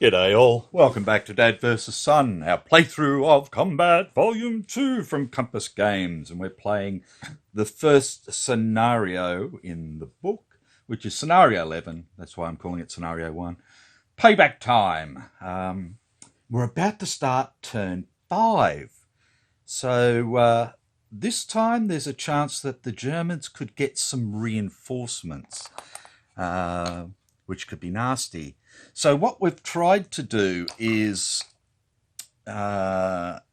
G'day all, welcome back to Dad vs Son, our playthrough of Combat Volume 2 from Compass Games, and we're playing the first scenario in the book, which is Scenario 11, that's why I'm calling it Scenario 1, Payback Time. We're about to start turn 5, so this time there's a chance that the Germans could get some reinforcements, which could be nasty. So what we've tried to do is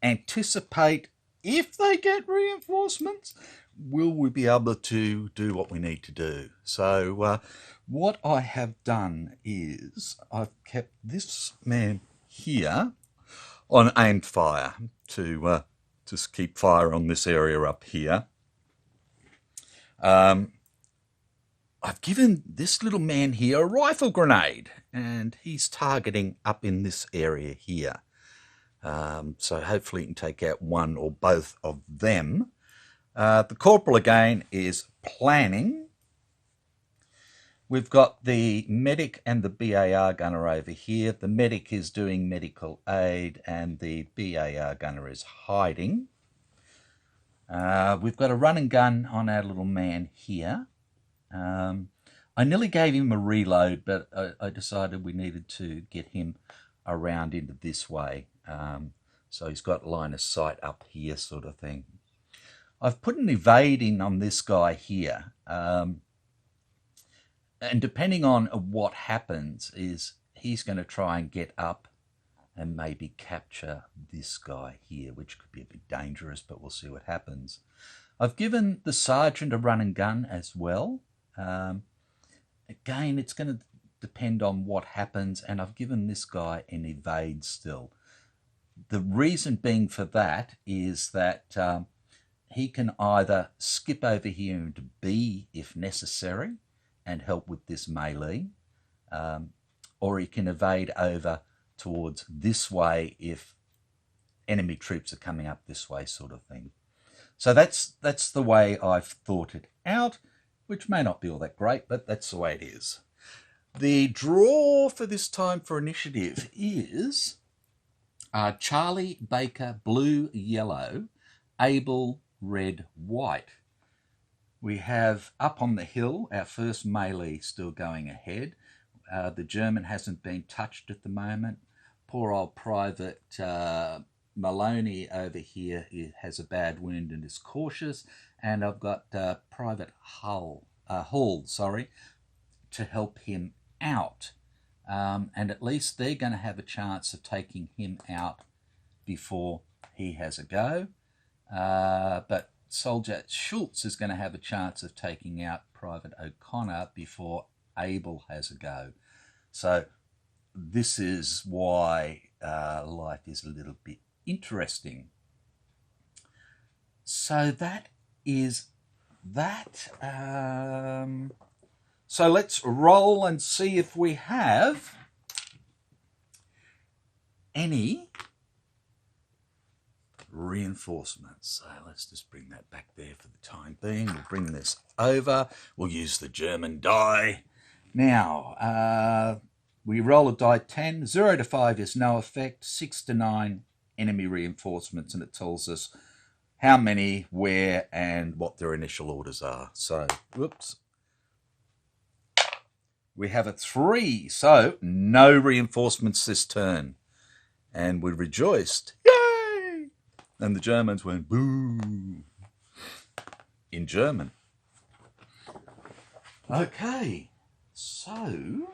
anticipate if they get reinforcements, will we be able to do what we need to do? So what I have done is I've kept this man here on aimed fire to just keep fire on this area up here. I've given this little man here a rifle grenade, and he's targeting up in this area here. So hopefully he can take out one or both of them. The corporal again is planning. We've got the medic and the BAR gunner over here. The medic is doing medical aid and the BAR gunner is hiding. We've got a run and gun on our little man here. I nearly gave him a reload, but I decided we needed to get him around into this way. So he's got line of sight up here sort of thing. I've put an evade in on this guy here. And depending on what happens is he's going to try and get up and maybe capture this guy here, which could be a bit dangerous, but we'll see what happens. I've given the sergeant a run and gun as well. Again, it's going to depend on what happens, and I've given this guy an evade still. The reason being for that is that he can either skip over here into B if necessary and help with this melee, or he can evade over towards this way if enemy troops are coming up this way sort of thing. So that's the way I've thought it out, which may not be all that great, but that's the way it is. The draw for this time for initiative is Charlie, Baker, blue, yellow, Abel, red, white. We have up on the hill, our first melee still going ahead. The German hasn't been touched at the moment. Poor old Private Maloney over here has a bad wound and is cautious. And I've got Private Hall, to help him out. And at least they're going to have a chance of taking him out before he has a go. But Soldier Schultz is going to have a chance of taking out Private O'Connor before Abel has a go. So this is why life is a little bit interesting. So that is that. So let's roll and see if we have any reinforcements. So let's just bring that back there for the time being. We'll bring this over. We'll use the German die. Now, we roll a die 10. 0 to 5 is no effect. 6 to 9, enemy reinforcements, and it tells us how many, where, and what their initial orders are. So, whoops. We have a 3, so no reinforcements this turn. And we rejoiced. Yay! And the Germans went, boo, in German. Okay, so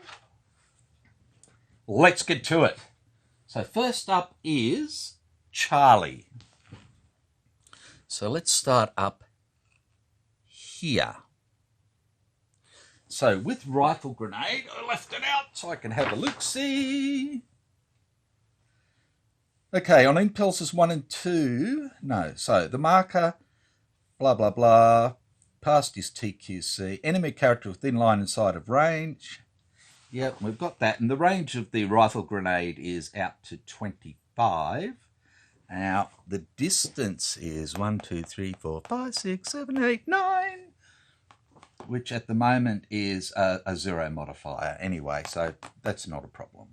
let's get to it. So first up is Charlie. So let's start up here. So with rifle grenade, I left it out so I can have a look-see. Okay, on impulses 1 and 2, no. So the marker, blah, blah, blah, past his TQC, enemy character within line and sight of range, Yep, we've got that. And the range of the rifle grenade is out to 25. Now, the distance is 1, 2, 3, 4, 5, 6, 7, 8, 9, which at the moment is a 0 modifier anyway, so that's not a problem.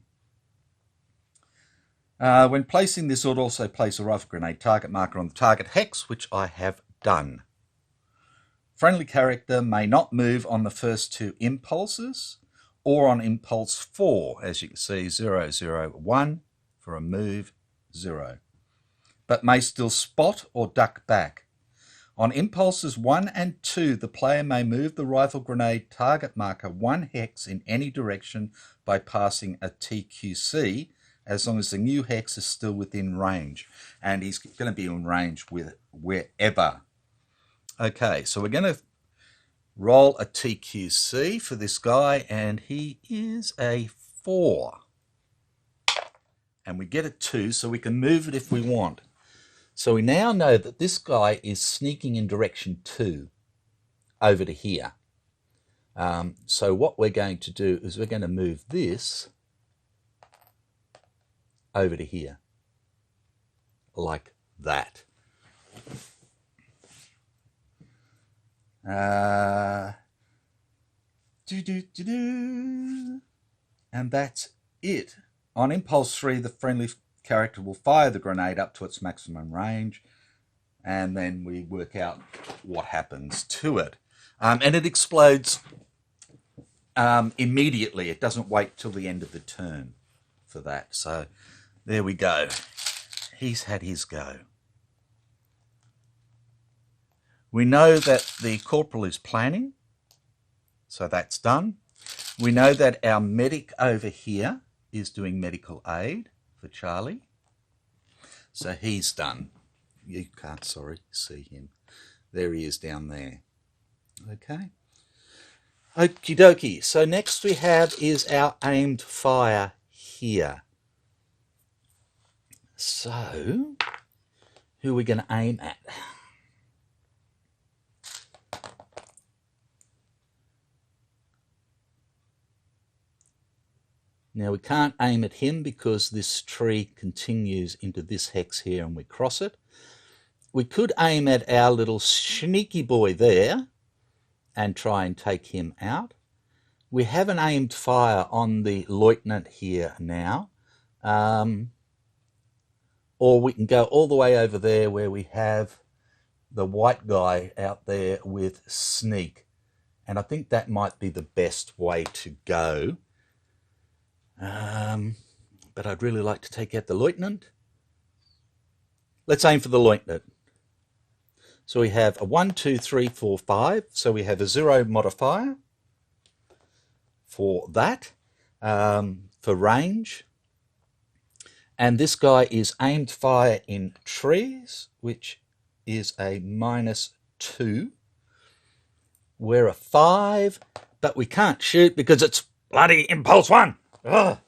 When placing this, would also place a rifle grenade target marker on the target hex, which I have done. Friendly character may not move on the first 2 impulses or on impulse 4, as you can see, 0, 0, 1 for a move, 0, but may still spot or duck back. On impulses 1 and 2, the player may move the rifle grenade target marker 1 hex in any direction by passing a TQC, as long as the new hex is still within range. And he's going to be in range with wherever. Okay, so we're going to roll a TQC for this guy, and he is a 4. And we get a 2, so we can move it if we want. So we now know that this guy is sneaking in direction 2 over to here. So what we're going to do is we're going to move this over to here, like that. And that's it. On impulse 3, the friendly character will fire the grenade up to its maximum range, and then we work out what happens to it. And it explodes immediately. It doesn't wait till the end of the turn for that. So there we go. He's had his go. We know that the corporal is planning, so that's done. We know that our medic over here is doing medical aid for Charlie. So he's done. You can't, see him. There he is down there. Okay. Okie dokie. So next we have is our aimed fire here. So, who are we going to aim at? Now we can't aim at him because this tree continues into this hex here and we cross it. We could aim at our little sneaky boy there and try and take him out. We have an aimed fire on the lieutenant here now. Or we can go all the way over there where we have the white guy out there with sneak. And I think that might be the best way to go. But I'd really like to take out the lieutenant. Let's aim for the lieutenant. So we have a 1, 2, 3, 4, 5. So we have a 0 modifier for that, for range. And this guy is aimed fire in trees, which is a -2. We're a 5, but we can't shoot because it's bloody impulse 1. Ugh.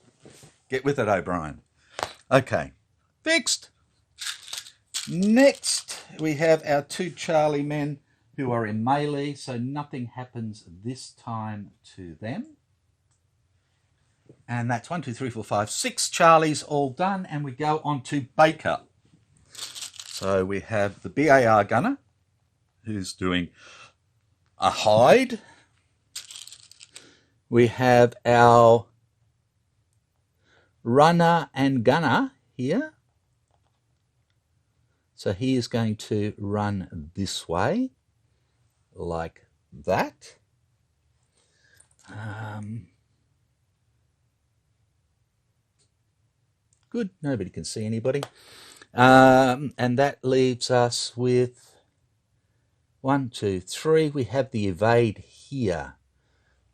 Get with it, O'Brien. Okay, fixed. Next, we have our 2 Charlie men who are in melee, so nothing happens this time to them. And that's 1, 2, 3, 4, 5, 6 Charlies all done, and we go on to Baker. So we have the BAR gunner, who's doing a hide. We have our runner and gunner here. So he is going to run this way, like that. Good, nobody can see anybody. And that leaves us with 1, 2, 3. We have the evade here.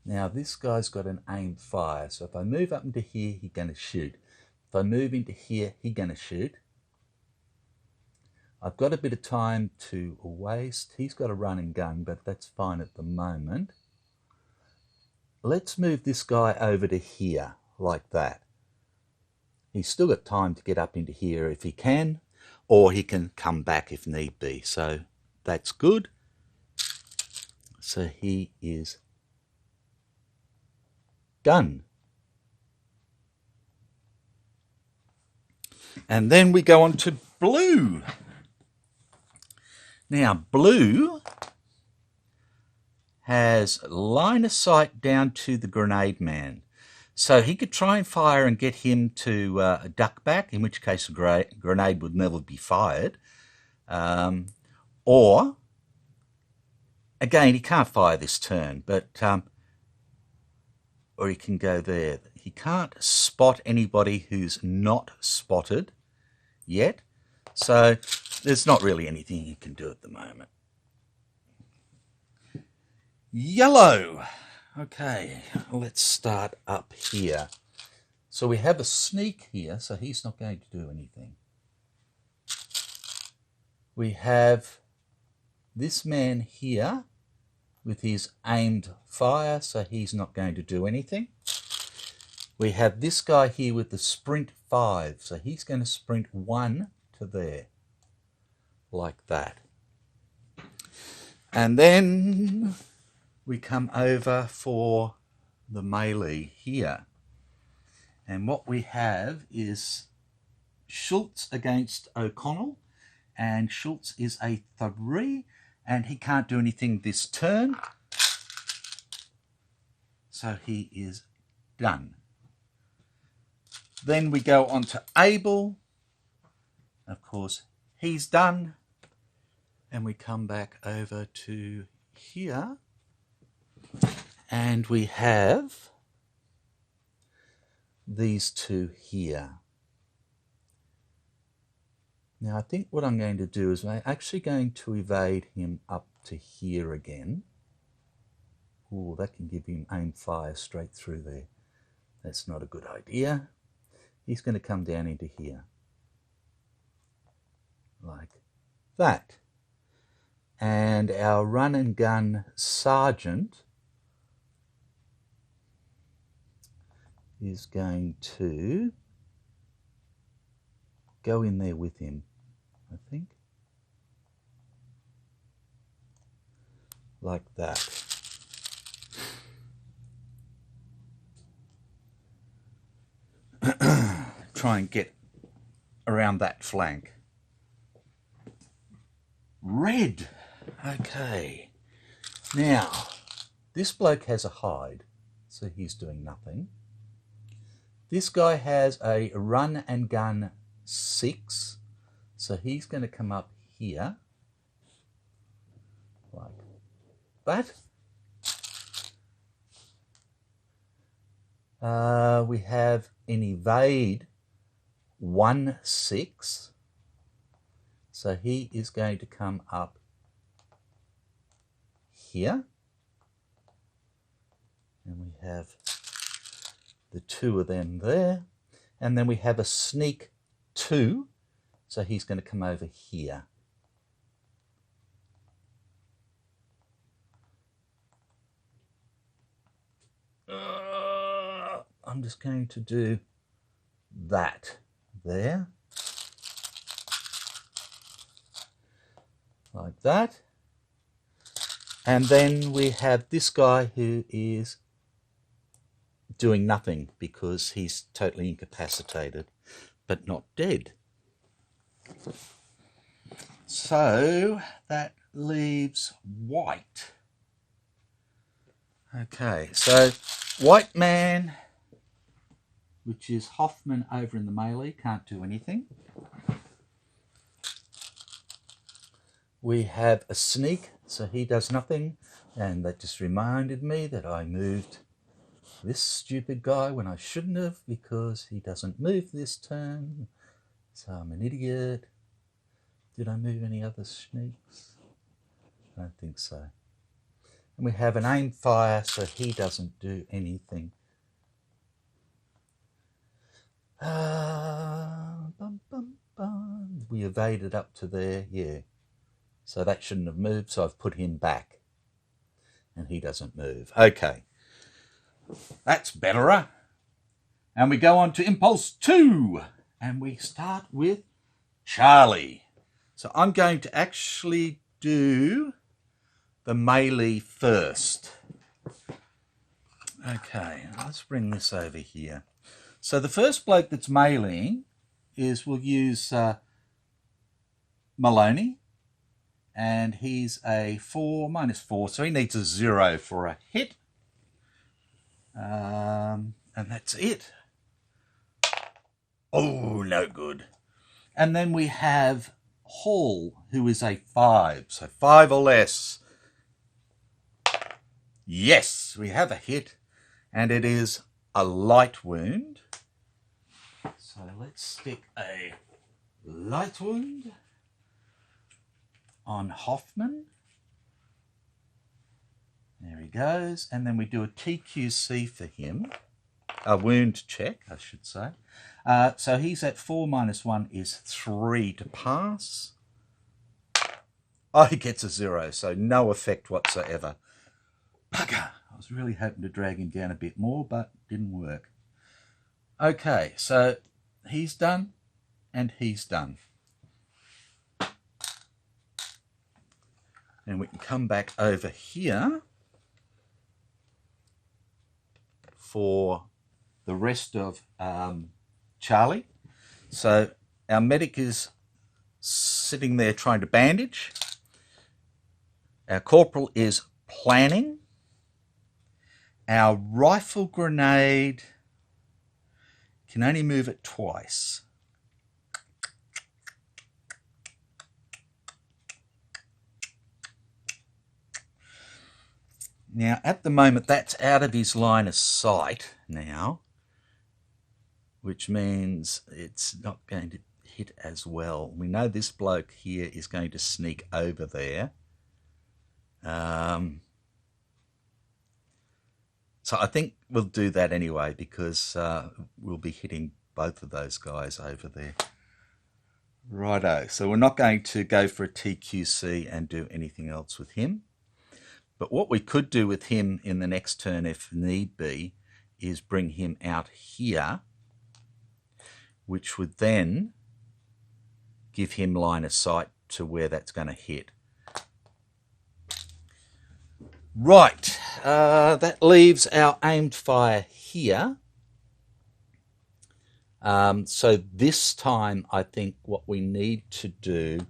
Now this guy's got an aimed fire, so if I move up into here, he's going to shoot. If I move into here, he's going to shoot. I've got a bit of time to waste. He's got a run and gun, but that's fine at the moment. Let's move this guy over to here, like that. He's still got time to get up into here if he can, or he can come back if need be. So that's good. So he is done. And then we go on to blue. Now, blue has line of sight down to the grenade man. So he could try and fire and get him to duck back, in which case a grenade would never be fired. Or, again, he can't fire this turn, but or he can go there. He can't spot anybody who's not spotted yet. So there's not really anything he can do at the moment. Yellow. Okay, let's start up here. So we have a sneak here, so he's not going to do anything. We have this man here with his aimed fire, so he's not going to do anything. We have this guy here with the sprint 5, so he's going to sprint 1 to there, like that. And then we come over for the melee here. And what we have is Schultz against O'Connell, and Schultz is a 3, and he can't do anything this turn, so he is done. Then we go on to Abel. Of course, he's done. And we come back over to here. And we have these two here. Now, I think what I'm going to do is I'm actually going to evade him up to here again. Oh, that can give him aim fire straight through there. That's not a good idea. He's going to come down into here. Like that. And our run and gun sergeant is going to go in there with him, I think. Like that. Try and get around that flank. Red. Okay. Now, this bloke has a hide, so he's doing nothing. This guy has a run and gun 6, so he's going to come up here, like that. We have an evade 1-6, so he is going to come up here, and we have the 2 of them there, and then we have a sneak 2, so he's going to come over here. I'm just going to do that there, like that. And then we have this guy who is doing nothing because he's totally incapacitated, but not dead. So that leaves white. Okay, so white man, which is Hoffman over in the melee, can't do anything. We have a sneak, so he does nothing, and that just reminded me that I moved this stupid guy when I shouldn't have, because he doesn't move this turn, so I'm an idiot. Did I move any other sneaks? I don't think so. And we have an aim fire, so he doesn't do anything. We evaded up to there, yeah. So that shouldn't have moved, so I've put him back. And he doesn't move. Okay. That's better. And we go on to Impulse 2. And we start with Charlie. So I'm going to actually do the melee first. Okay, let's bring this over here. So the first bloke that's meleeing is we'll use Maloney, and he's a 4 -4, so he needs a 0 for a hit. And that's it. Oh, no good. And then we have Hall, who is a 5, so 5 or less. Yes, we have a hit, and it is a light wound. So let's stick a light wound on Hoffman. There he goes. And then we do a TQC for him, a wound check, I should say. So he's at 4 -1 is 3 to pass. Oh, he gets a 0, so no effect whatsoever. Bugger. I was really hoping to drag him down a bit more, but didn't work. Okay, so he's done, and he's done. And we can come back over here for the rest of Charlie. So our medic is sitting there trying to bandage. Our corporal is planning. Our rifle grenade can only move it twice. Now, at the moment, that's out of his line of sight now, which means it's not going to hit as well. We know this bloke here is going to sneak over there. So I think we'll do that anyway, because we'll be hitting both of those guys over there. Righto, so we're not going to go for a TQC and do anything else with him. But what we could do with him in the next turn, if need be, is bring him out here, which would then give him line of sight to where that's going to hit. Right, that leaves our aimed fire here. So this time, I think what we need to do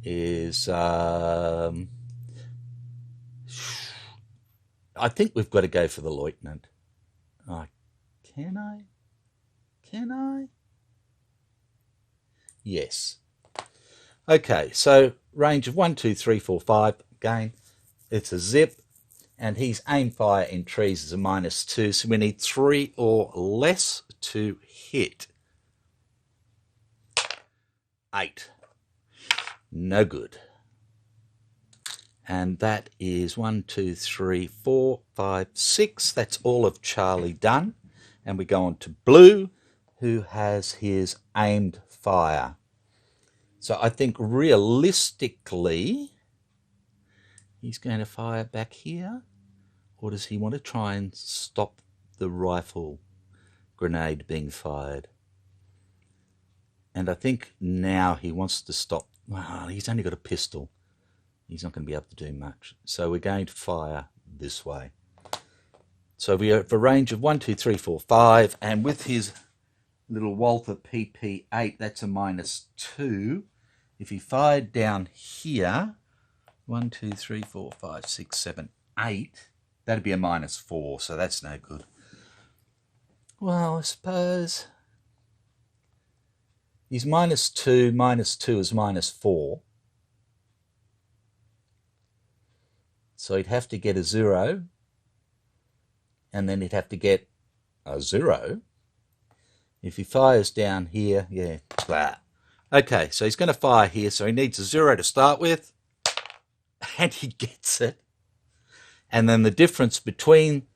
is... I think we've got to go for the lieutenant. Can I? Can I? Yes. Okay, so range of 1, 2, 3, 4, 5. Again, it's a zip, and his aim fire in trees is a -2, so we need 3 or less to hit. 8. No good. And that is 1, 2, 3, 4, 5, 6. That's all of Charlie done. And we go on to Blue, who has his aimed fire. So I think realistically, he's going to fire back here. Or does he want to try and stop the rifle grenade being fired? And I think now he wants to stop. Well, he's only got a pistol. He's not going to be able to do much. So we're going to fire this way. So we have a range of 1, 2, 3, 4, 5. And with his little Walther PP8, that's a -2. If he fired down here, 1, 2, 3, 4, 5, 6, 7, 8, that'd be a -4. So that's no good. Well, I suppose he's -2. -2 is -4. So he'd have to get a 0, and then he'd have to get a 0. If he fires down here, yeah, blah. Okay, so he's going to fire here, so he needs a 0 to start with, and he gets it. And then the difference between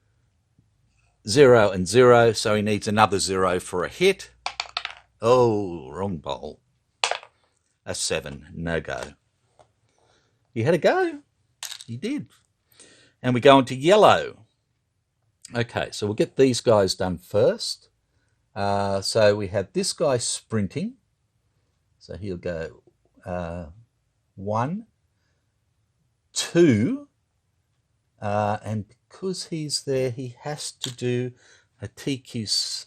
0 and 0, so he needs another 0 for a hit. Oh, wrong bowl. A 7, no go. He had a go. He did. And we go on to Yellow. Okay, so we'll get these guys done first. So we have this guy sprinting. So he'll go 1, 2. And because he's there, he has to do a TQC.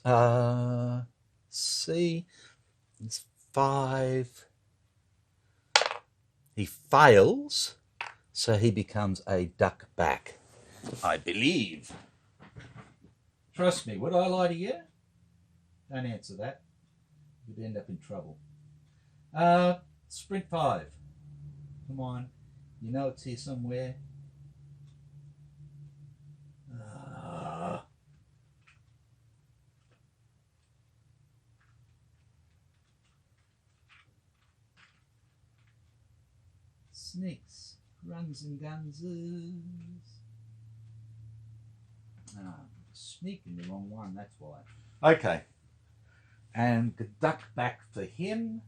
It's 5. He fails, so he becomes a duck back, I believe. Trust me, would I lie to you? Don't answer that. You'd end up in trouble. Sprint 5. Come on. You know it's here somewhere. Sneaks, runs and gunses. Sneaking the wrong one, that's why. Okay. And the duck back for him.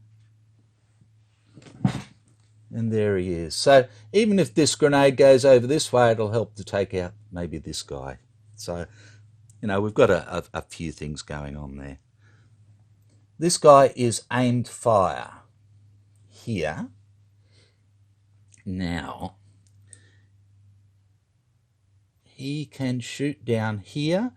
And there he is. So even if this grenade goes over this way, it'll help to take out maybe this guy. So, you know, we've got a few things going on there. This guy is aimed fire here. Now, he can shoot down here,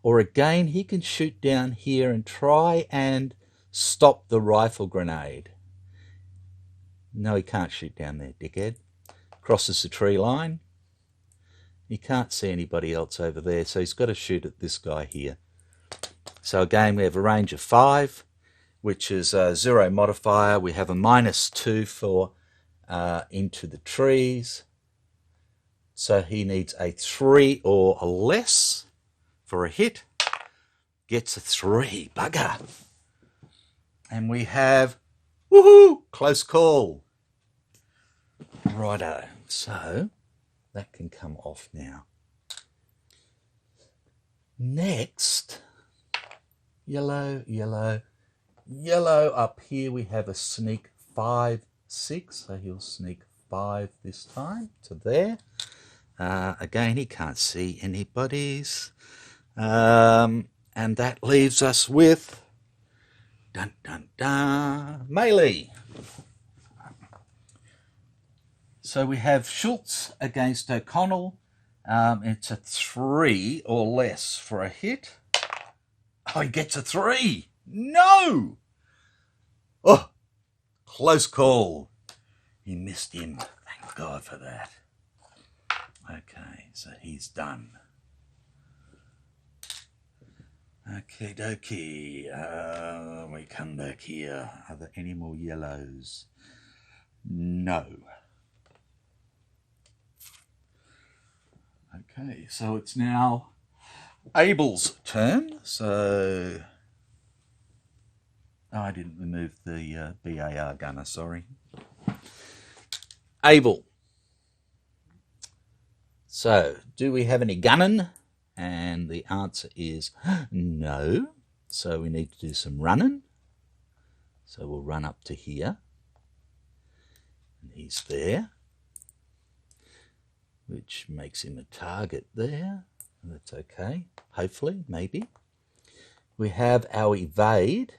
or again, he can shoot down here and try and stop the rifle grenade. No, he can't shoot down there, dickhead. Crosses the tree line. He can't see anybody else over there, so he's got to shoot at this guy here. So again, we have a range of 5, which is a 0 modifier. We have a -2 for into the trees. So he needs a 3 or less for a hit. Gets a 3, bugger. And we have, woohoo, close call. Righto, so that can come off now. Next, yellow, yellow, yellow. Up here we have a sneak 5, 6, so he'll sneak 5 this time to there. Again, he can't see anybody's. And that leaves us with dun dun dun melee. So we have Schultz against O'Connell. It's a 3 or less for a hit. Oh, he gets a 3. No! Oh, close call. He missed him. Thank God for that. Okay, so he's done. Okie dokie. We come back here. Are there any more yellows? No. Okay, so it's now Abel's turn. So I didn't remove the BAR gunner, sorry. Abel. So, do we have any gunning? And the answer is no. So we need to do some running. So we'll run up to here. And he's there, which makes him a target there. That's okay. Hopefully, maybe. We have our evade.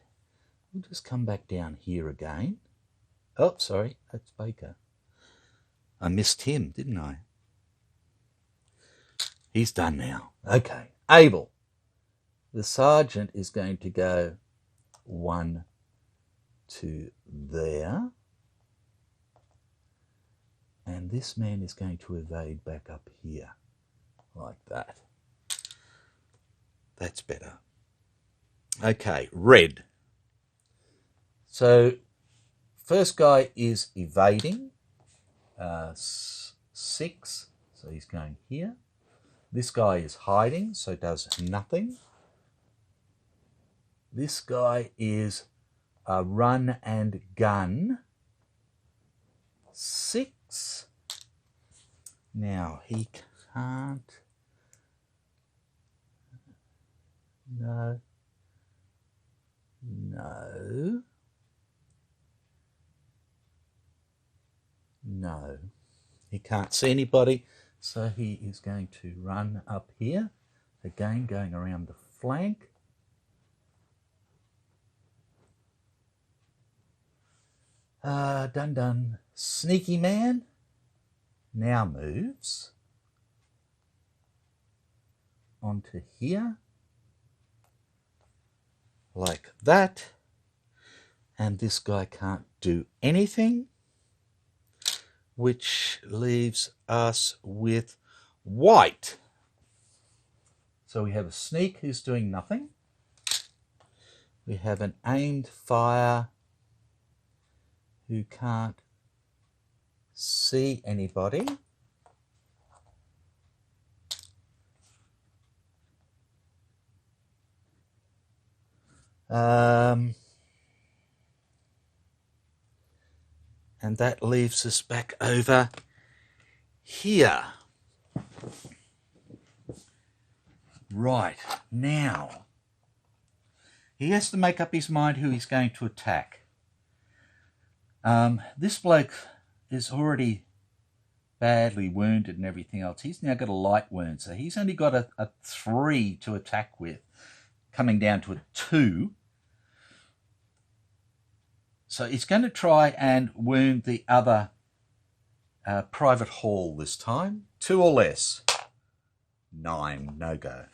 We'll just come back down here again. Oh, sorry, that's Baker. I missed him, didn't I? He's done now. Okay, Abel. The sergeant is going to go 1 to there. And this man is going to evade back up here, like that. That's better. Okay, red. So, first guy is evading, 6, so he's going here. This guy is hiding, so does nothing. This guy is run and gun, 6. Now, he can't. No. No. No. He can't see anybody, so he is going to run up here. Again, going around the flank. Dun. Sneaky man now moves onto here, like that. And this guy can't do anything, which leaves us with white. So we have a sneak who's doing nothing. We have an aimed fire who can't see anybody. And that leaves us back over here. Right, now, he has to make up his mind who he's going to attack. This bloke is already badly wounded and everything else. He's now got a light wound, so he's only got a 3 to attack with, coming down to a 2. So he's going to try and wound the other Private Hall this time. 2 or less. 9, no go.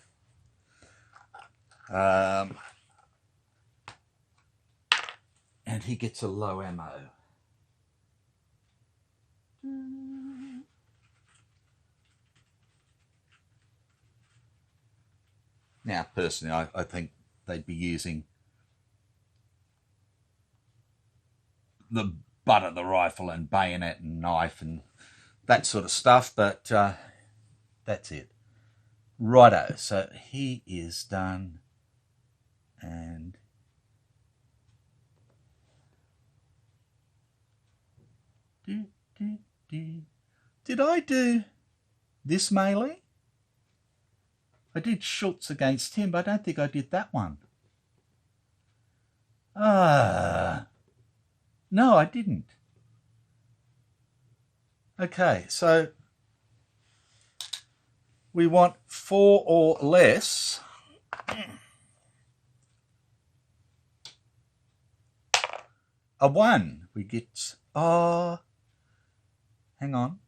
And he gets a low ammo. Now, personally, I think they'd be using the butt of the rifle and bayonet and knife and that sort of stuff, but that's it. Righto, so he is done, and did I do this melee? I did Schultz against him, but I don't think I did that one. No, I didn't. Okay, so we want 4 or less. A 1. We get, hang on.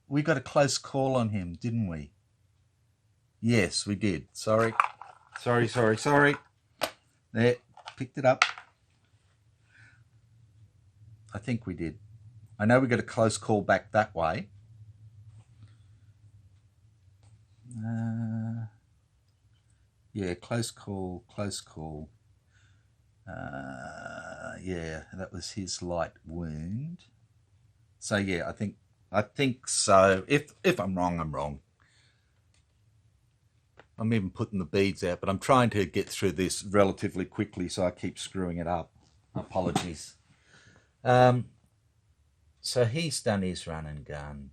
We got a close call on him, didn't we? Yes, we did. Sorry. There, picked it up. I think we did. I know we got a close call back that way. Yeah, close call. Yeah, that was his light wound. So yeah, I think so. If I'm wrong, I'm wrong. I'm even putting the beads out, but I'm trying to get through this relatively quickly, so I keep screwing it up. Apologies. So he's done his run and gun.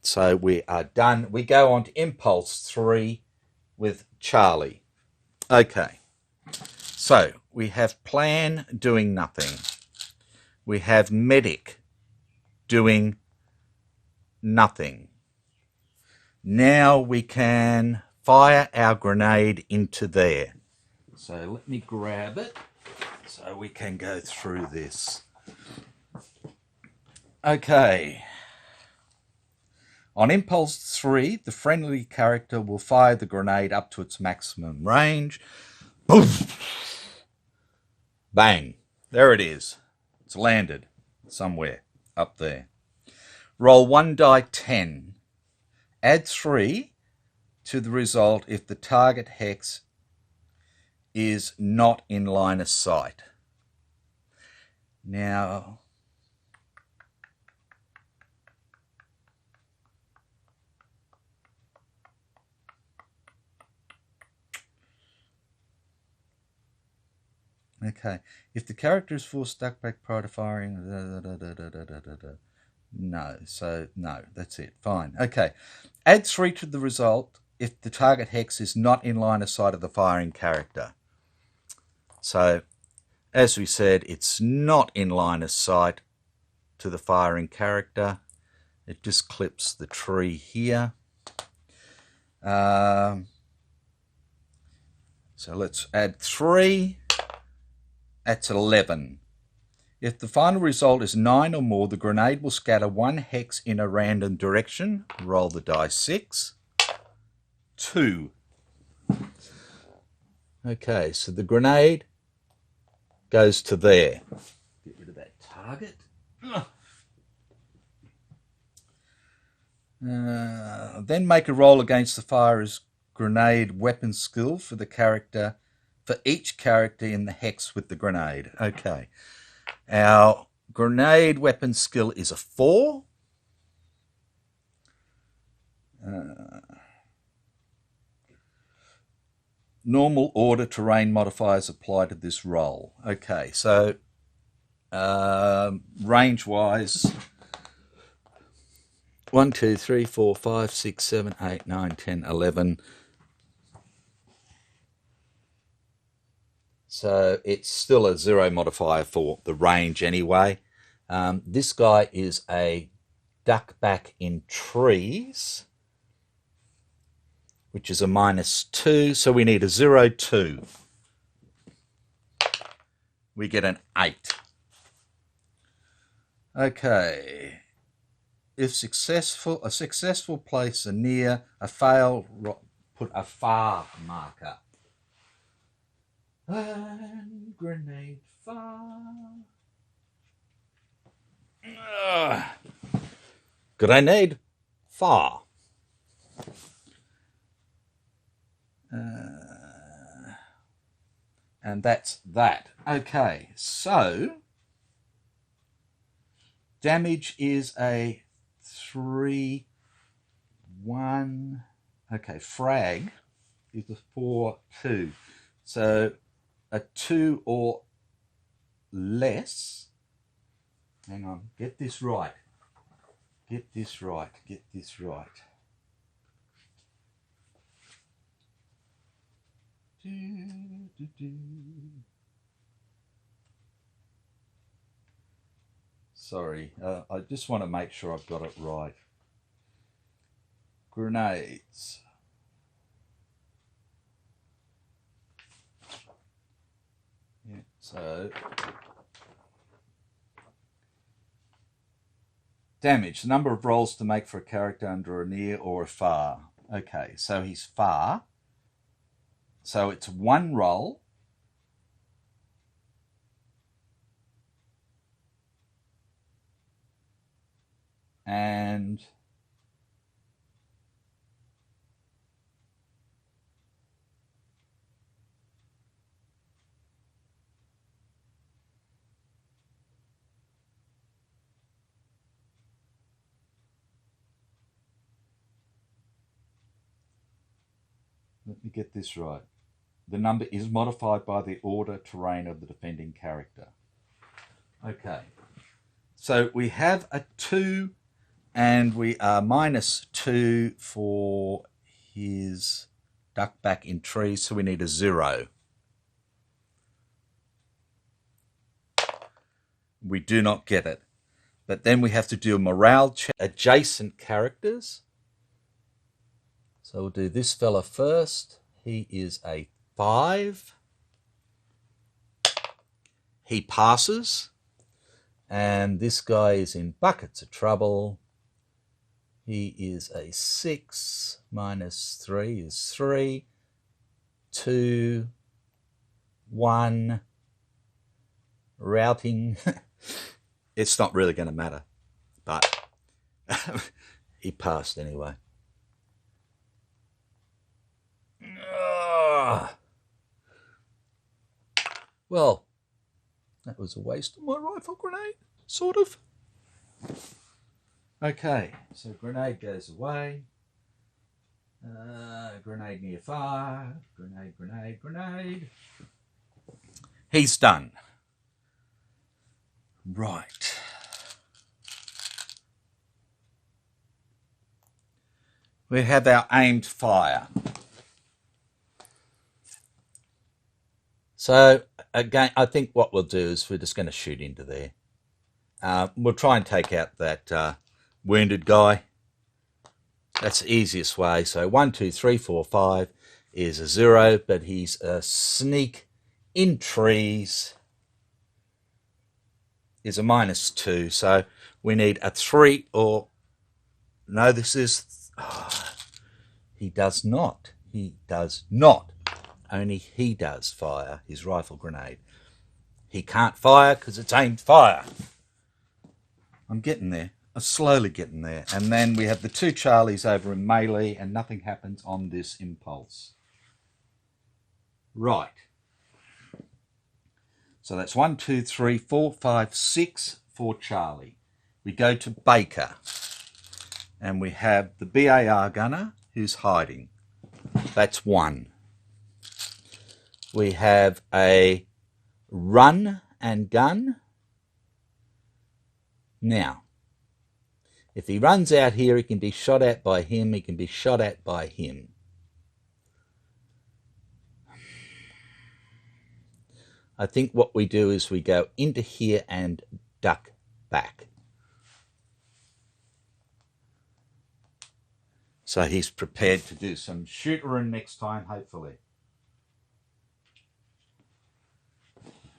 So we are done. We go on to Impulse 3 with Charlie. Okay. So we have Plan doing nothing. We have Medic doing nothing. Now we can fire our grenade into there. So let me grab it so we can go through this. Okay. On Impulse 3, the friendly character will fire the grenade up to its maximum range. Boom! Bang. There it is. It's landed somewhere up there. Roll 1 die 10. Add 3 to the result if the target hex is not in line of sight. Now, okay, if the character is full stuck back prior to firing, no, so no, that's it, fine. Okay, add 3 to the result if the target hex is not in line of sight of the firing character. So, as we said, it's not in line of sight to the firing character. It just clips the tree here. So let's add 3. That's 11. If the final result is 9 or more, the grenade will scatter 1 hex in a random direction. Roll the die 6. 2. Okay, so the grenade goes to there. Get rid of that target. Then make a roll against the firer's grenade weapon skill for each character in the hex with the grenade. Okay. Our grenade weapon skill is a 4. Normal order terrain modifiers apply to this roll. Okay, so range-wise, 1, 2, 3, 4, 5, 6, 7, 8, 9, 10, 11. So it's still a 0 modifier for the range anyway. This guy is a duck back in trees, which is a -2, so we need a 0, 2. We get an 8. Okay. If successful, a successful place a near, a fail, put a far marker. And grenade far. Grenade far. And that's that. Okay, so damage is a 3, 1. Okay, frag is a 4, 2. So a 2 or less. Hang on, get this right. Get this right. Get this right. Sorry, I just want to make sure I've got it right. Grenades. Yeah, so damage, the number of rolls to make for a character under a near or a far. Okay, so he's far. So it's 1 roll. And let me get this right. The number is modified by the order terrain of the defending character. Okay. So we have a 2 and we are -2 for his duck back in trees, so we need a 0. We do not get it. But then we have to do a morale check. Adjacent characters. So we'll do this fella first. He is a 5. He passes. And this guy is in buckets of trouble. He is a 6. -3 is 3. 2. 1. Routing. It's not really going to matter. But he passed anyway. Well, that was a waste of my rifle grenade, sort of. Okay, so grenade goes away. Grenade near fire. Grenade, grenade, grenade. He's done. Right. We have our aimed fire. So again, I think what we'll do is we're just going to shoot into there. We'll try and take out that wounded guy. That's the easiest way. So 1, 2, 3, 4, 5 is a 0, but he's a sneak in trees is a -2. So we need a 3 or no, this is he does not. He does not. only he does fire his rifle grenade. He can't fire because it's aimed fire. I'm getting there. I'm slowly getting there. And then we have the two Charlies over in melee and nothing happens on this impulse. Right. So that's 1, 2, 3, 4, 5, 6 for Charlie. We go to Baker. And we have the BAR gunner who's hiding. That's 1. We have a run and gun. Now, if he runs out here, he can be shot at by him. He can be shot at by him. I think what we do is we go into here and duck back. So he's prepared to do some shooter-in next time, hopefully.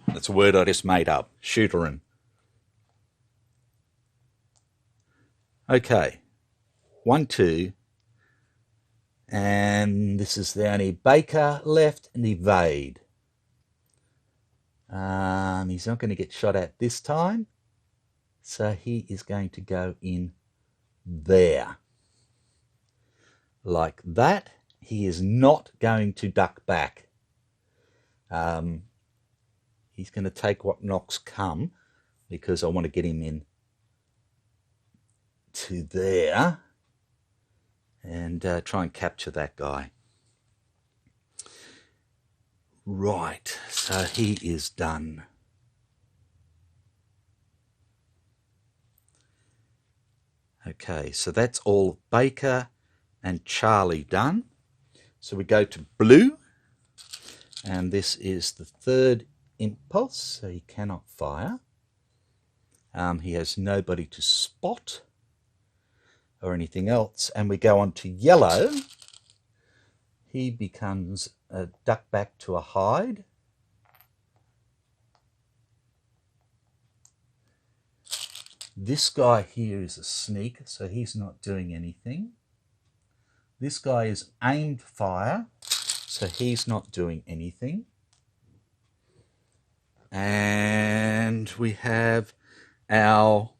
That's a word I just made up, shooter-in. Okay, 1, 2. And this is the only Baker left and evade. He's not going to get shot at this time. So he is going to go in there. Like that. He is not going to duck back. He's going to take what knocks come because I want to get him in to there and try and capture that guy. Right, so he is done. Okay, so that's all Baker and Charlie done. So we go to blue, and this is the third impulse, so he cannot fire. He has nobody to spot or anything else. And we go on to yellow. He becomes a duck back to a hide. This guy here is a sneak, so he's not doing anything. This guy is aimed fire, so he's not doing anything. And we have our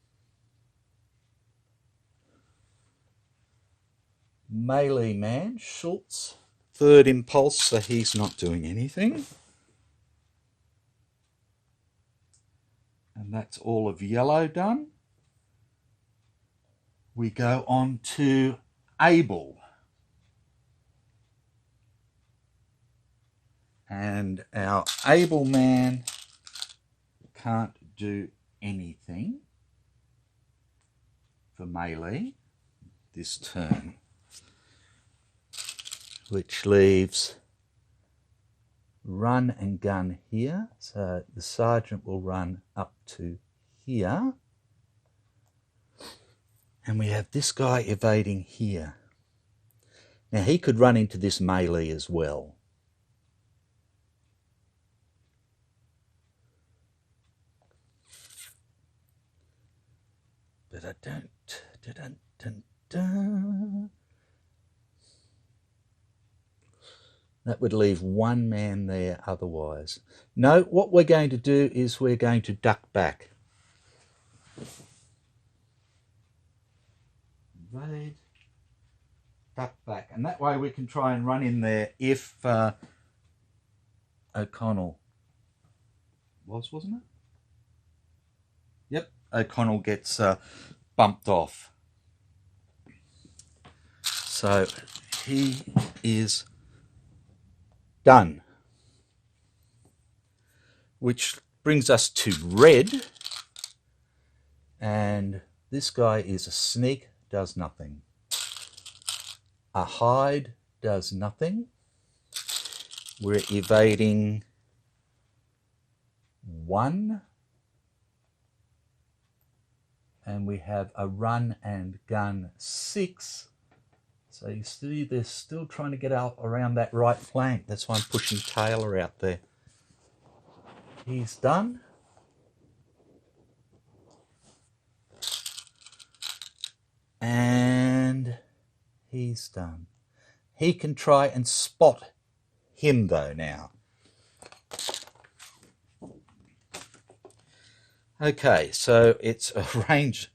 melee man, Schultz, third impulse, so he's not doing anything. And that's all of yellow done. We go on to Abel. And our Abel man can't do anything for melee this turn, which leaves run and gun here. So the sergeant will run up to here. And we have this guy evading here. Now he could run into this melee as well. But I don't. That would leave one man there otherwise. No, what we're going to do is we're going to duck back. Evade, duck back. And that way we can try and run in there if O'Connell wasn't it? Yep, O'Connell gets bumped off. So he is done. Which brings us to red. And this guy is a sneak, does nothing. A hide does nothing. We're evading 1. And we have a run and gun 6. So you see they're still trying to get out around that right flank. That's why I'm pushing Taylor out there. He's done. And he's done. He can try and spot him though now. Okay, so it's a range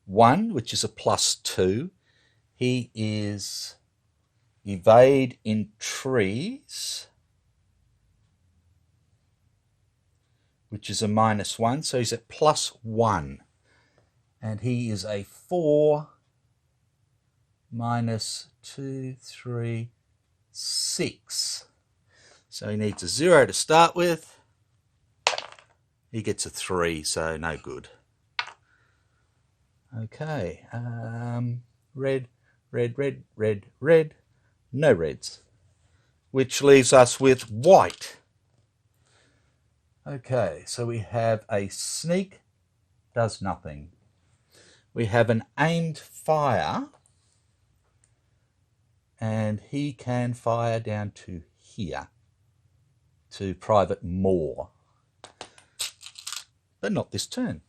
1, which is a +2. He is evade in trees, which is a -1, so he's at +1. And he is a 4 -2, 3, 6. So he needs a 0 to start with. He gets a 3, so no good. Okay, red, red, red, red, red. No reds. Which leaves us with white. Okay, so we have a sneak, does nothing. We have an aimed fire, and he can fire down to here, to Private Moore. But not this turn.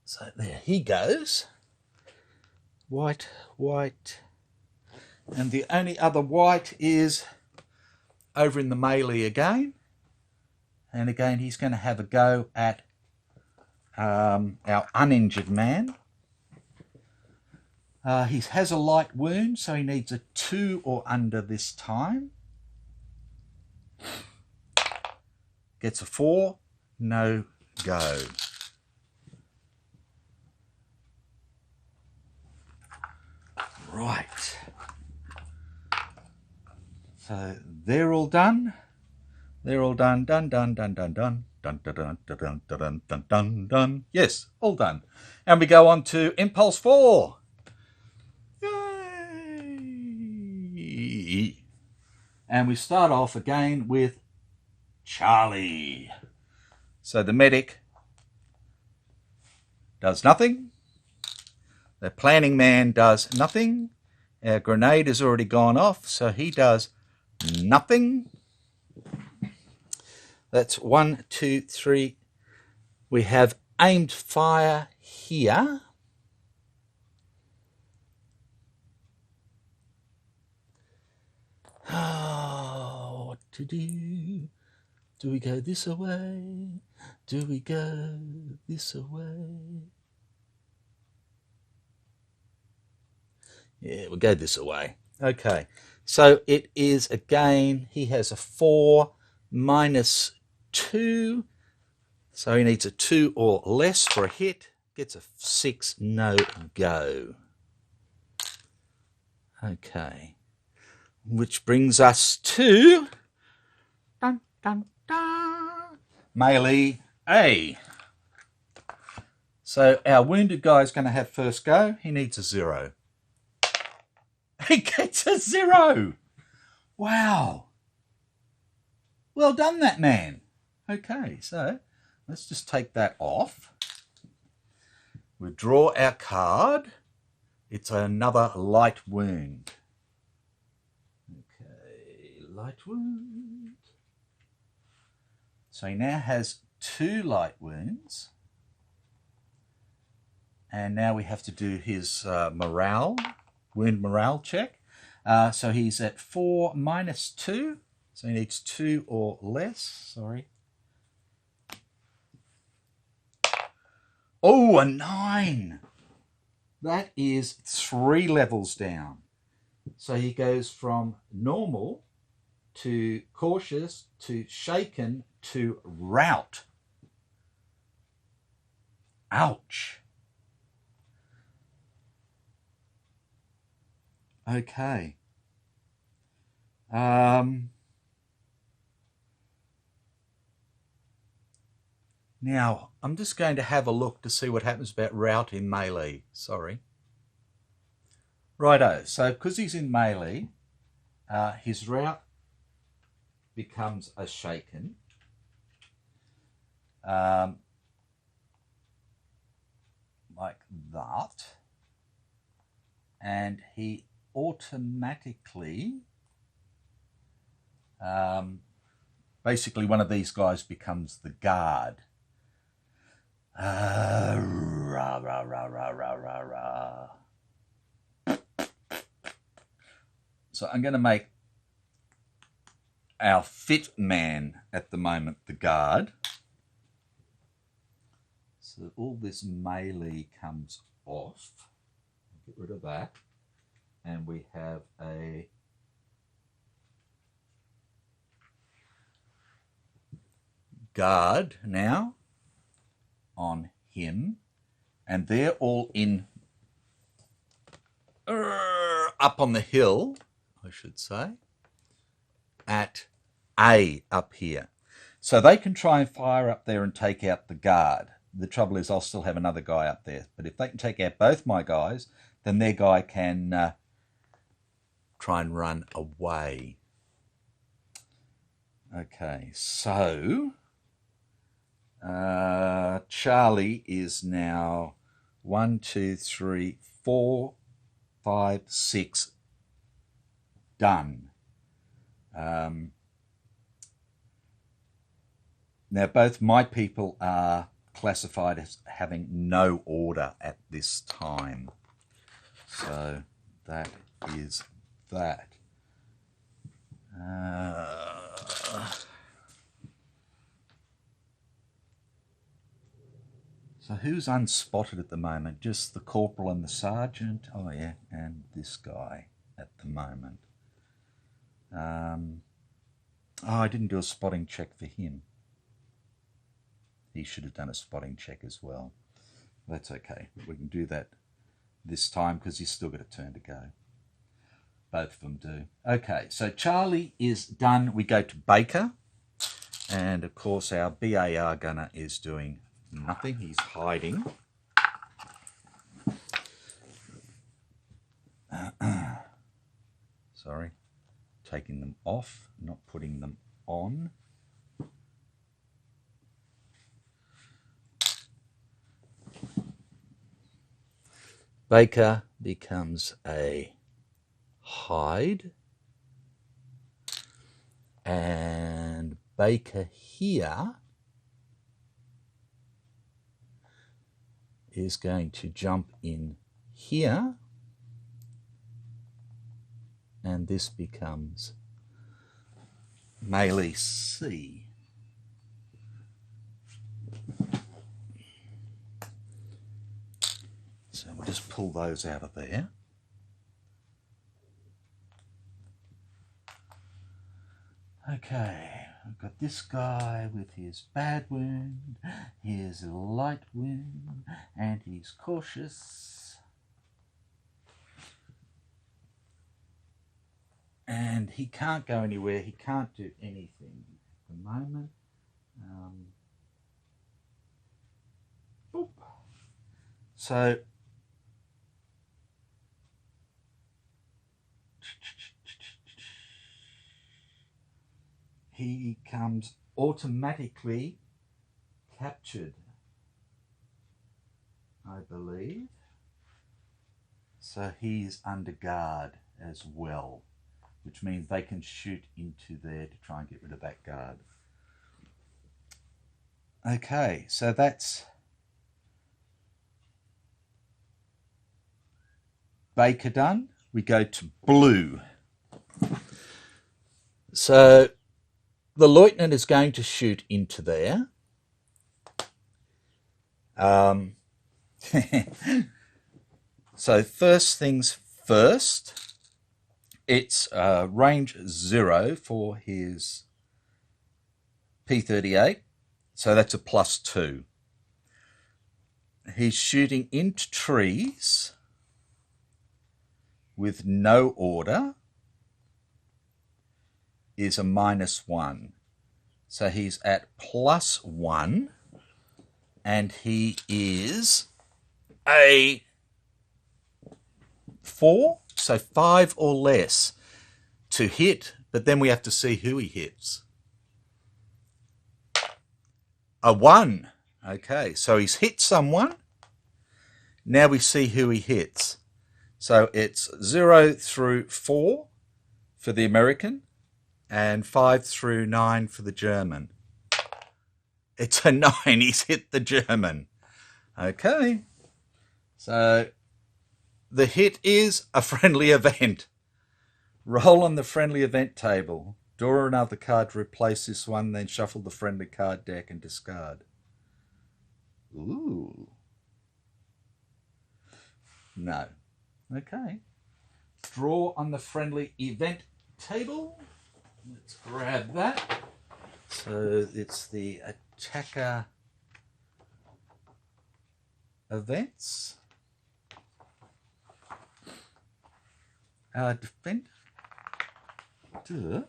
So there he goes. White, white. And the only other white is over in the melee again. And again, he's going to have a go at our uninjured man. He has a light wound, so he needs a 2 or under this time. Gets a 4, no go. Right. So they're all done. They're all done. Done, done, done, done, done. Dun, dun, dun, dun, dun, dun, dun, dun, dun. Yes, all done. And we go on to Impulse 4. Yay! And we start off again with Charlie. So the medic does nothing. The planning man does nothing. Our grenade has already gone off, so he does nothing. That's 1, 2, 3. We have aimed fire here. Oh, what to do? Do we go this way? Do we go this way? Yeah, we'll go this way. Okay, so it is again, he has a 4 -2. So he needs a 2 or less for a hit. Gets a 6, no go. Okay. Which brings us to dun, dun, dun, melee A. So our wounded guy is going to have first go. He needs a 0. He gets a 0. Wow. Well done, that man. Okay, so let's just take that off. We draw our card. It's another light wound. Okay, light wound. So he now has 2 light wounds. And now we have to do his wound morale check. So he's at 4 -2. So he needs 2 or less. Sorry. Oh, a 9. That is 3 levels down. So he goes from normal to cautious to shaken to rout. Ouch. Okay. Now, I'm just going to have a look to see what happens about rout in melee. Sorry. Righto. So, because he's in melee, his rout becomes a shaken. Like that. And he automatically... basically, one of these guys becomes the guard. Rah, rah, rah, rah, rah, rah, rah. So I'm going to make our fit man at the moment, the guard. So all this melee comes off. Get rid of that. And we have a guard now on him. And they're all in up on the hill, I should say, at A up here. So they can try and fire up there and take out the guard. The trouble is I'll still have another guy up there. But if they can take out both my guys, then their guy can try and run away. Okay, so Charlie is now 1, 2, 3, 4, 5, 6 done. Now both my people are classified as having no order at this time. So that is that. So who's unspotted at the moment? Just the corporal and the sergeant? Oh yeah, and this guy at the moment. I didn't do a spotting check for him. He should have done a spotting check as well. That's okay. We can do that this time because he's still got a turn to go. Both of them do. Okay, so Charlie is done. We go to Baker. And, of course, our BAR gunner is doing nothing. He's hiding. Sorry. Taking them off, not putting them on. Baker becomes a hide. And Baker here is going to jump in here. And this becomes melee C. So we'll just pull those out of there. Okay, I've got this guy with his bad wound, his light wound, and he's cautious. And he can't go anywhere, he can't do anything at the moment. So he becomes automatically captured, I believe. So he's under guard as well, which means they can shoot into there to try and get rid of that guard. Okay, so that's Baker done. We go to blue. So the lieutenant is going to shoot into there. So first things first, it's range 0 for his P38. So that's a +2. He's shooting into trees with no order is a -1. So he's at +1 and he is a 4, so 5 or less to hit, but then we have to see who he hits. A 1. Okay, so he's hit someone. Now we see who he hits. So it's 0 through 4 for the American and 5 through 9 for the German. It's a 9. He's hit the German. Okay. So the hit is a friendly event. Roll on the friendly event table. Draw another card to replace this one, then shuffle the friendly card deck and discard. Ooh. No. Okay. Draw on the friendly event table. Let's grab that. So it's the attacker events. Defend. Duh.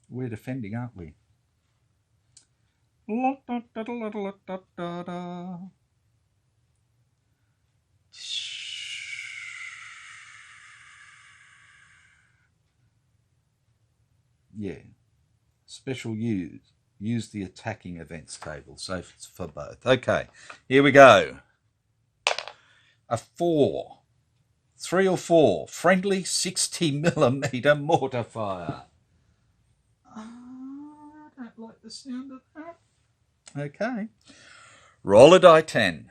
We're defending, aren't we? Yeah. Special use. Use the attacking events table. So it's for both. Okay. Here we go. A 4. 3 or 4. Friendly 60mm mortar fire. I don't like the sound of that. Okay. Roll a die 10.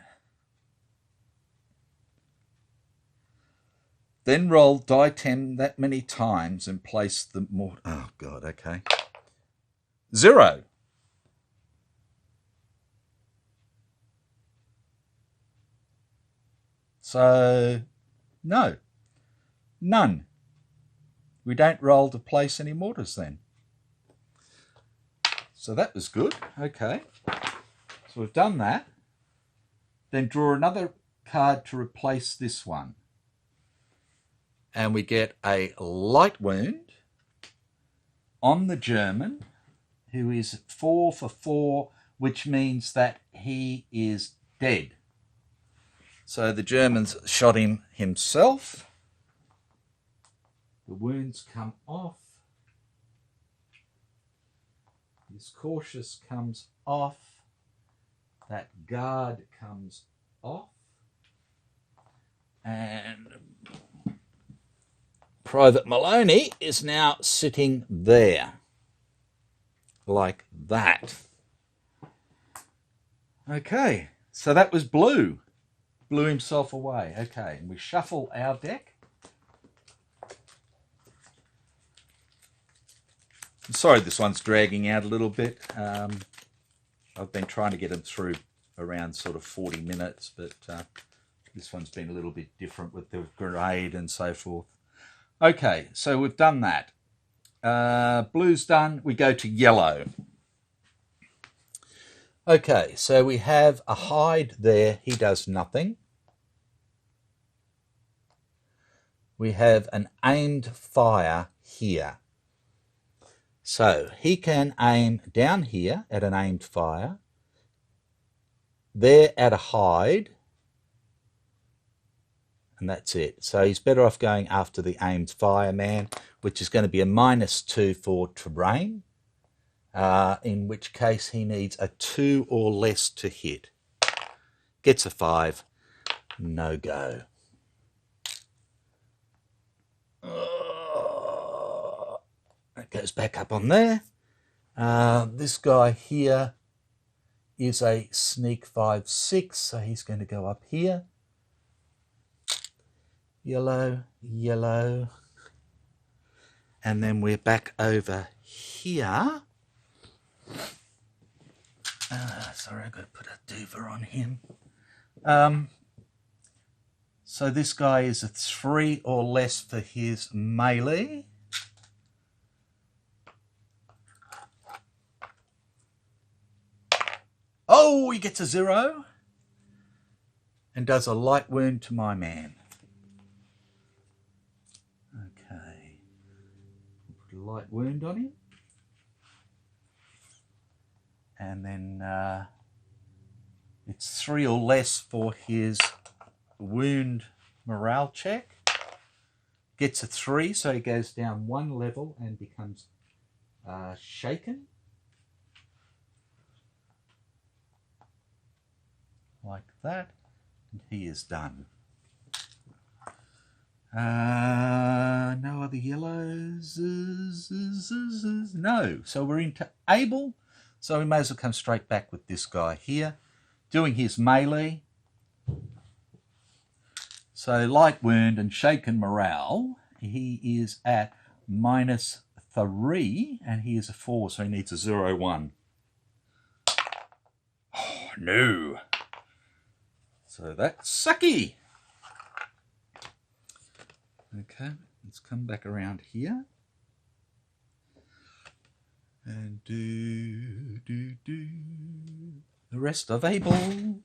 Then roll die 10 that many times and place the mortar. Oh, God, okay. 0. So, no. None. We don't roll to place any mortars then. So that was good. Okay. So we've done that. Then draw another card to replace this one. And we get a light wound on the German, who is 4 for 4, which means that he is dead. So the German's shot him himself. The wounds come off. His cautious comes off. That guard comes off. And Private Maloney is now sitting there. Like that. Okay, so that was blue. Blew himself away. Okay, and we shuffle our deck. I'm sorry this one's dragging out a little bit. I've been trying to get them through around sort of 40 minutes, but this one's been a little bit different with the grade and so forth. Okay, so we've done that. Blue's done. We go to yellow. Okay, so we have a hide there. He does nothing. We have an aimed fire here. So he can aim down here at an aimed fire, there at a hide, and that's it. So he's better off going after the aimed fireman, which is going to be a -2 for terrain, in which case he needs a 2 or less to hit. Gets a 5, no go. That goes back up on there. This guy here is a sneak 5/6, so he's going to go up here. Yellow, yellow. And then we're back over here. Sorry, I've got to put a duva on him. So this guy is a 3 or less for his melee. Oh, he gets a 0 and does a light wound to my man. Okay, put a light wound on him. And then it's 3 or less for his wound morale check. Gets a 3, so he goes down 1 level and becomes shaken. Like that, and he is done. No other yellows. No, so we're into able. So we may as well come straight back with this guy here, doing his melee. So light wound and shaken morale. He is at -3, and he is a 4, so he needs a 0, 1. Oh, no. So that's sucky. Okay, let's come back around here. And do. The rest available.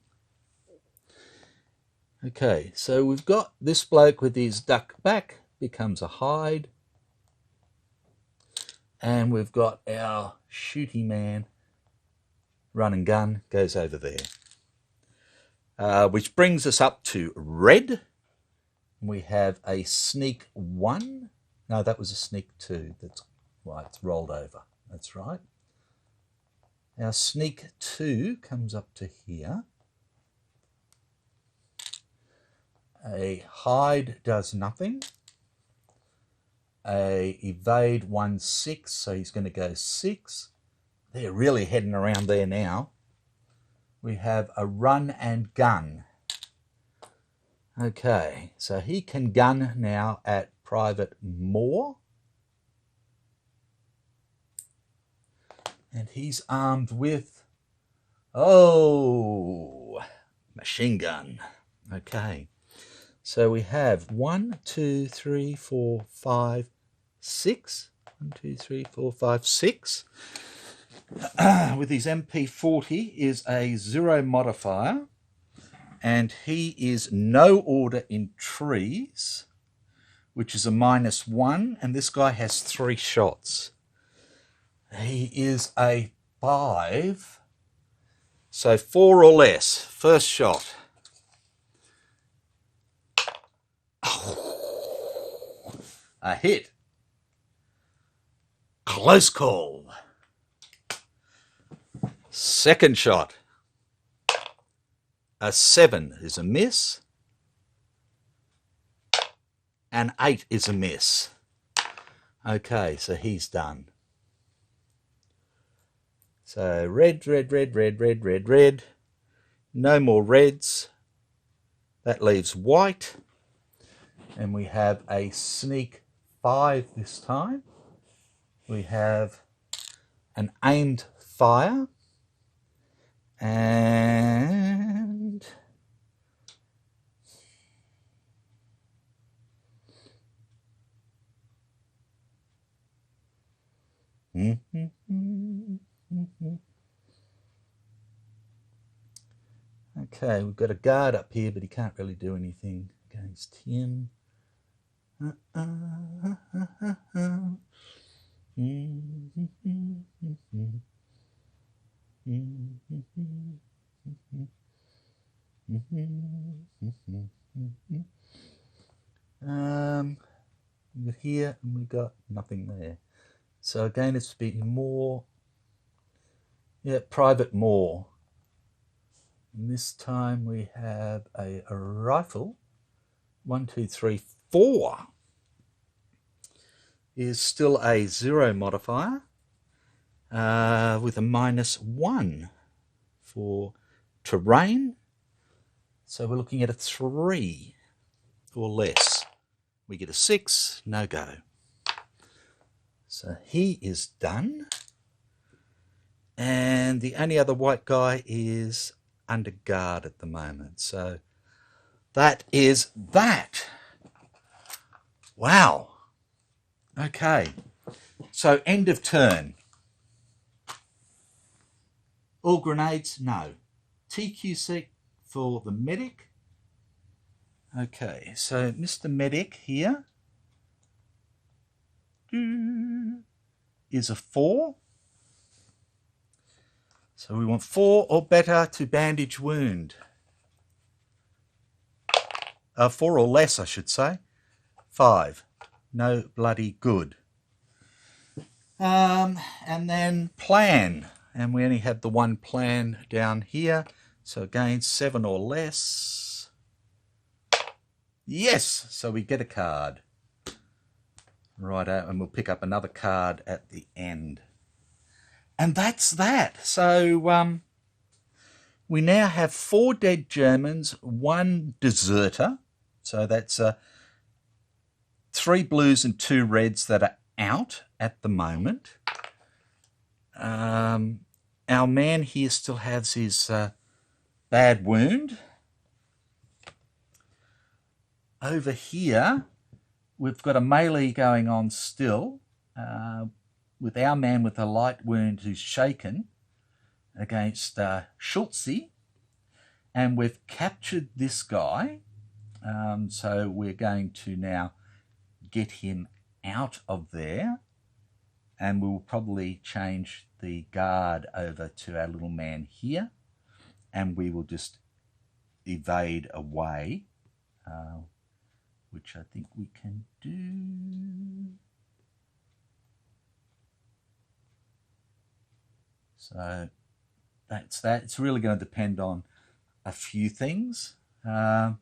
Okay, so we've got this bloke with his duck back, becomes a hide. And we've got our shooty man, run and gun, goes over there. Which brings us up to red. We have a sneak 1. No, that was a sneak 2. That's right, it's rolled over. That's right. Our sneak 2 comes up to here. A hide does nothing. A evade 1, 6, so he's going to go 6. They're really heading around there now. We have a run and gun. Okay, so he can gun now at Private Moore. And he's armed with, machine gun. Okay, so we have 1, 2, 3, 4, 5, 6. 1, 2, 3, 4, 5, 6. With his MP40 is a 0 modifier, and he is no order in trees, which is a -1, and this guy has 3 shots. He is a 5, so 4 or less. First shot. A hit. Close call. Second shot. A 7 is a miss. An 8 is a miss. Okay, so he's done. So red, red, red, red, red, red, red. No more reds. That leaves white. And we have a sneak 5 this time. We have an aimed fire. And okay, we've got a guard up here, but he can't really do anything against him. We got here and we got nothing there. So again, it's being more, Private Moore. And this time we have a rifle. 1, 2, 3, 4 is still a 0 modifier with a -1 for terrain. So we're looking at a 3 or less. We get a 6, no go. So he is done. And the only other white guy is under guard at the moment. So that is that. Wow. Okay. So end of turn. All grenades? No. TQC for the medic. Okay, so Mr. Medic here is a 4. So we want 4 or better to bandage wound. 4 or less, I should say. 5. No bloody good. And then plan. And we only have the one plan down here. So again, 7 or less. Yes! So we get a card. Righto, and we'll pick up another card at the end. And that's that. So we now have 4 dead Germans, 1 deserter. So that's 3 blues and 2 reds that are out at the moment. Our man here still has his bad wound. Over here, we've got a melee going on still with our man with a light wound who's shaken against Schultze. And we've captured this guy. So we're going to now get him out of there. And we'll probably change the guard over to our little man here. And we will just evade away, which I think we can do. So that's that. It's really going to depend on a few things, but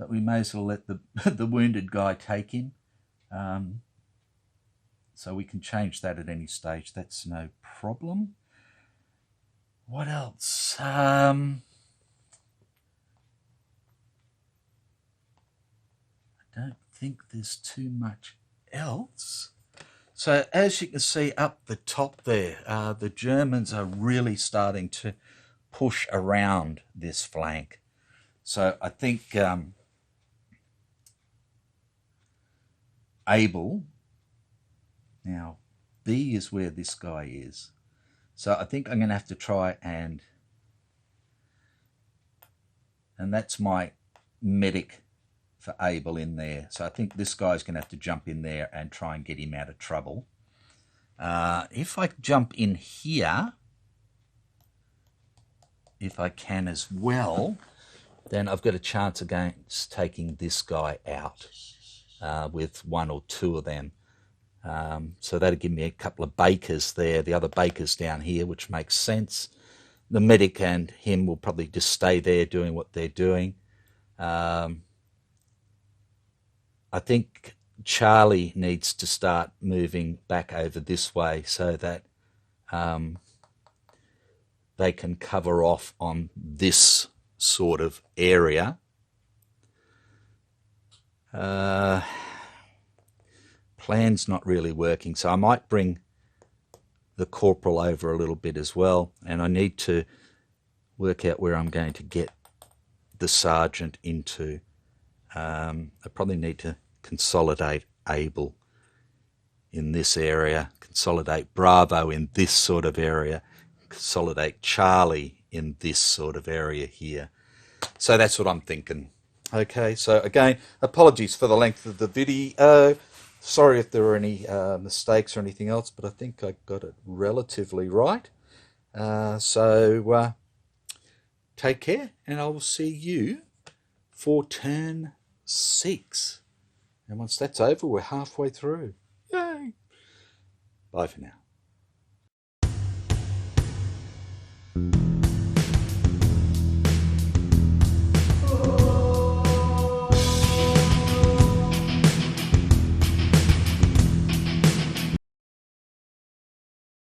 we may as well let the wounded guy take him. So we can change that at any stage. That's no problem. What else? I don't think there's too much else. So as you can see up the top there, the Germans are really starting to push around this flank. So I think Abel, now B is where this guy is. So I think I'm going to have to try and that's my medic for Abel in there. So I think this guy's going to have to jump in there and try and get him out of trouble. If I jump in here, if I can as well, then I've got a chance against taking this guy out with one or two of them. So that'll give me a couple of bakers there, the other bakers down here, which makes sense. The medic and him will probably just stay there doing what they're doing. I think Charlie needs to start moving back over this way so that they can cover off on this sort of area. Plan's not really working, so I might bring the corporal over a little bit as well, and I need to work out where I'm going to get the sergeant into. I probably need to consolidate Abel in this area, consolidate Bravo in this sort of area, consolidate Charlie in this sort of area here. So that's what I'm thinking. Okay, so again, apologies for the length of the video. Sorry if there were any mistakes or anything else, but I think I got it relatively right. So take care, and I will see you for turn 6. And once that's over, we're halfway through. Yay! Bye for now.